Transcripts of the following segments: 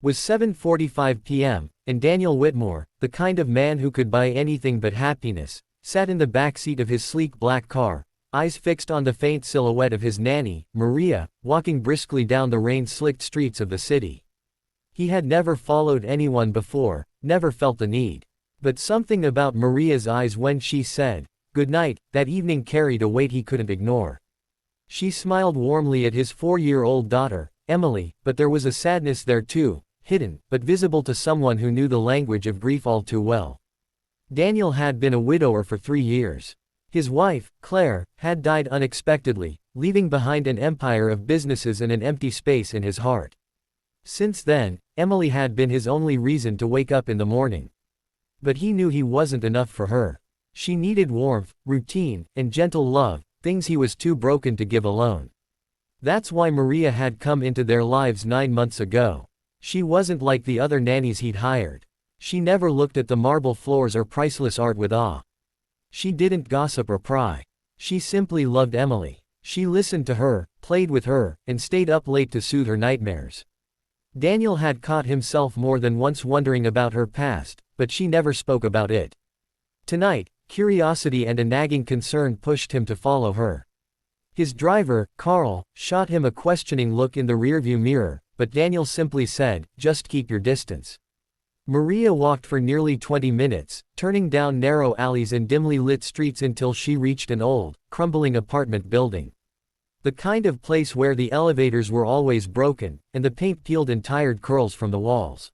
Was 7:45 p.m., and Daniel Whitmore, the kind of man who could buy anything but happiness, sat in the back seat of his sleek black car, eyes fixed on the faint silhouette of his nanny, Maria, walking briskly down the rain-slicked streets of the city. He had never followed anyone before, never felt the need. But something about Maria's eyes when she said, "Good night," that evening carried a weight he couldn't ignore. She smiled warmly at his 4-year-old daughter, Emily, but there was a sadness there too, hidden, but visible to someone who knew the language of grief all too well. Daniel had been a widower for 3 years. His wife, Claire, had died unexpectedly, leaving behind an empire of businesses and an empty space in his heart. Since then, Emily had been his only reason to wake up in the morning. But he knew he wasn't enough for her. She needed warmth, routine, and gentle love, things he was too broken to give alone. That's why Maria had come into their lives 9 months ago. She wasn't like the other nannies he'd hired. She never looked at the marble floors or priceless art with awe. She didn't gossip or pry. She simply loved Emily. She listened to her, played with her, and stayed up late to soothe her nightmares. Daniel had caught himself more than once wondering about her past, but she never spoke about it. Tonight, curiosity and a nagging concern pushed him to follow her. His driver, Carl, shot him a questioning look in the rearview mirror, but Daniel simply said, "Just keep your distance." Maria walked for nearly 20 minutes, turning down narrow alleys and dimly lit streets until she reached an old, crumbling apartment building. The kind of place where the elevators were always broken, and the paint peeled in tired curls from the walls.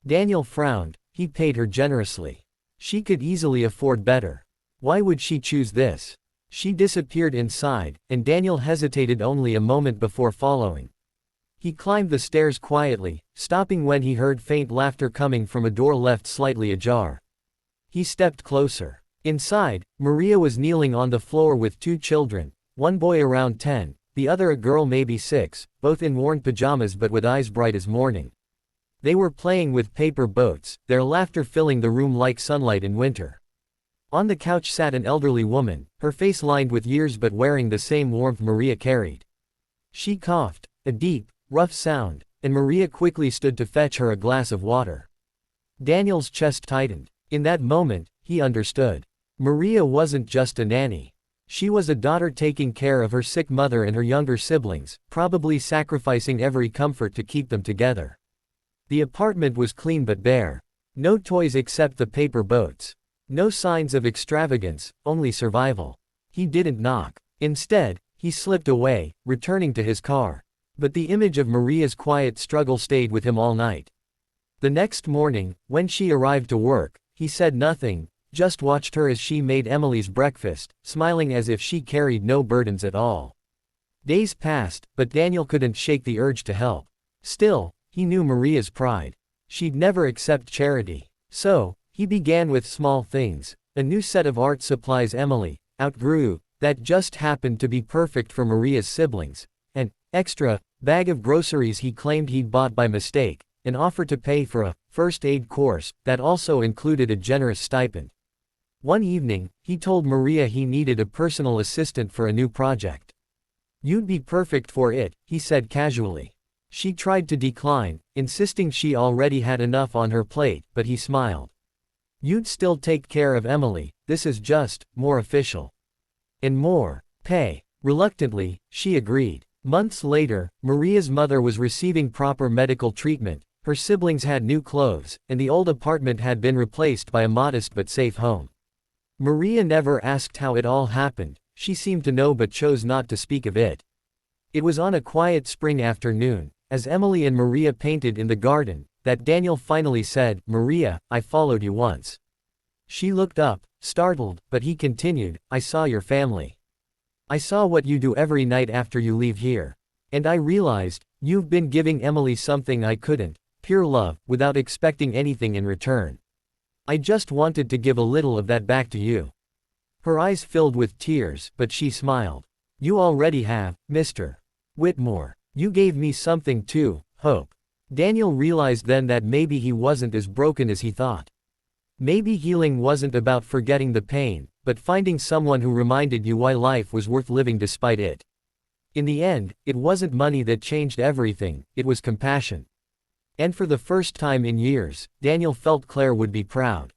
Daniel frowned. He paid her generously. She could easily afford better. Why would she choose this? She disappeared inside, and Daniel hesitated only a moment before following. He climbed the stairs quietly, stopping when he heard faint laughter coming from a door left slightly ajar. He stepped closer. Inside, Maria was kneeling on the floor with 2 children, one boy around 10, the other a girl maybe 6, both in worn pajamas but with eyes bright as morning. They were playing with paper boats, their laughter filling the room like sunlight in winter. On the couch sat an elderly woman, her face lined with years but wearing the same warmth Maria carried. She coughed, a deep, rough sound, and Maria quickly stood to fetch her a glass of water. Daniel's chest tightened. In that moment, he understood. Maria wasn't just a nanny. She was a daughter taking care of her sick mother and her younger siblings, probably sacrificing every comfort to keep them together. The apartment was clean but bare. No toys except the paper boats. No signs of extravagance, only survival. He didn't knock. Instead, he slipped away, returning to his car. But the image of Maria's quiet struggle stayed with him all night. The next morning, when she arrived to work, he said nothing, just watched her as she made Emily's breakfast, smiling as if she carried no burdens at all. Days passed, but Daniel couldn't shake the urge to help. Still, he knew Maria's pride. She'd never accept charity. So, he began with small things, a new set of art supplies Emily outgrew, that just happened to be perfect for Maria's siblings, an extra bag of groceries he claimed he'd bought by mistake, an offer to pay for a first aid course that also included a generous stipend. One evening, he told Maria he needed a personal assistant for a new project. "You'd be perfect for it," he said casually. She tried to decline, insisting she already had enough on her plate, but he smiled. "You'd still take care of Emily, this is just more official. And more pay." Reluctantly, she agreed. Months later, Maria's mother was receiving proper medical treatment, her siblings had new clothes, and the old apartment had been replaced by a modest but safe home. Maria never asked how it all happened, she seemed to know but chose not to speak of it. It was on a quiet spring afternoon, as Emily and Maria painted in the garden, that Daniel finally said, "Maria, I followed you once." She looked up, startled, but he continued, "I saw your family. I saw what you do every night after you leave here. And I realized, you've been giving Emily something I couldn't, pure love, without expecting anything in return. I just wanted to give a little of that back to you." Her eyes filled with tears, but she smiled. "You already have, Mr. Whitmore. You gave me something too, hope." Daniel realized then that maybe he wasn't as broken as he thought. Maybe healing wasn't about forgetting the pain, but finding someone who reminded you why life was worth living despite it. In the end, it wasn't money that changed everything, it was compassion. And for the first time in years, Daniel felt Claire would be proud.